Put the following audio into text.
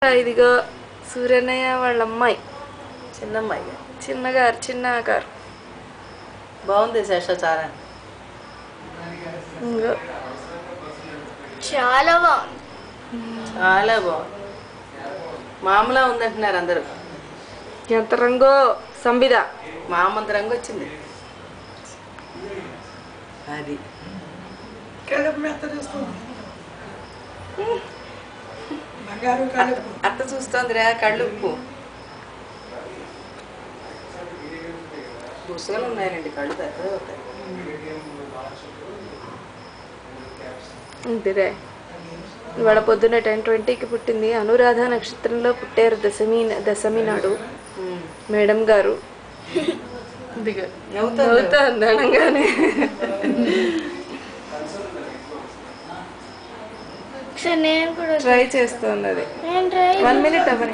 ఇదిగో సూర్యన్నయ్య వాళ్ళ అమ్మాయి చిన్నమ్మాయి చిన్న ఆకారు బాగుంది శేష చాలా ఇంకో చాలా బాగుంది. చాలా బాగుంది. మామూలుగా ఉందంటున్నారు అందరూ. ఎంత రంగో సంబిద మామంత రంగు వచ్చింది. అది అత్త చూస్తోందిరా కళ్ళుప్పు బుసలు ఉన్నాయండి కళ్ళు పెద్దగా అవుతాయి. ఇంటిదే ఇవాళ పొద్దున్న 10:20కి పుట్టింది. అనురాధ నక్షత్రంలో పుట్టారు. దశమి నాడు మేడం గారు నవ్వుతుంది అనగానే నేను కూడా ట్రై చేస్తున్నది. 1 minute అవని